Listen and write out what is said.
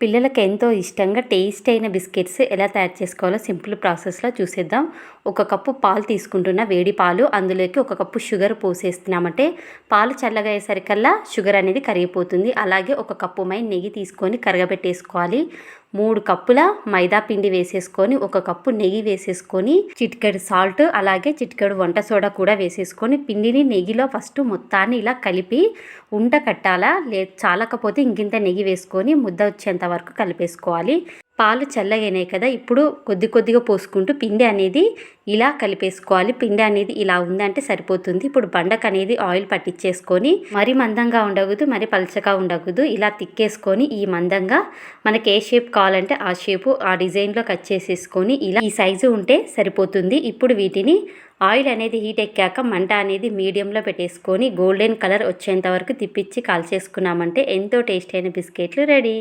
పిల్లలకి ఎంతో ఇష్టంగా టేస్ట్ అయిన బిస్కెట్స్ ఎలా తయారు చేసుకోవాలో సింపుల్ ప్రాసెస్లో చూసేద్దాం. ఒక కప్పు పాలు తీసుకుంటున్న వేడి పాలు, అందులోకి ఒక కప్పు షుగర్ పోసేస్తున్నామంటే పాలు చల్లగా అయ్యేసరికల్లా షుగర్ అనేది కరిగిపోతుంది. అలాగే ఒక కప్పు నెయ్యి తీసుకొని కరగబెట్టేసుకోవాలి. 3 కప్పుల మైదా పిండి వేసేసుకొని, ఒక కప్పు నెయ్యి వేసేసుకొని, చిటికెడు సాల్ట్, అలాగే చిటికెడు వంట సోడా కూడా వేసేసుకొని పిండిని నెయ్యిలో ఫస్ట్ మొత్తాన్ని ఇలా కలిపి ఉంట కట్టాలా. చాలకపోతే ఇంకింత నెయ్యి వేసుకొని ముద్ద వచ్చేంత వరకు కలిపేసుకోవాలి. పాలు చల్లగైనాయి కదా, ఇప్పుడు కొద్ది కొద్దిగా పోసుకుంటూ పిండి అనేది ఇలా కలిపేసుకోవాలి. పిండి అనేది ఇలా ఉందంటే సరిపోతుంది. ఇప్పుడు బండకు అనేది ఆయిల్ పట్టించేసుకొని, మరి మందంగా ఉండకూడదు, మరి పలచగా ఉండకూడదు. ఇలా తిక్కేసుకొని ఈ మందంగా మనకి ఏ షేప్ కావాలంటే ఆ షేపు, ఆ డిజైన్లో కట్ చేసేసుకొని ఇలా ఈ సైజు ఉంటే సరిపోతుంది. ఇప్పుడు వీటిని ఆయిల్ అనేది హీట్ ఎక్కాక మంట అనేది మీడియంలో పెట్టేసుకొని గోల్డెన్ కలర్ వచ్చేంత వరకు తిప్పించి కాల్చేసుకున్నామంటే ఎంతో టేస్ట్ అయిన బిస్కెట్లు రెడీ.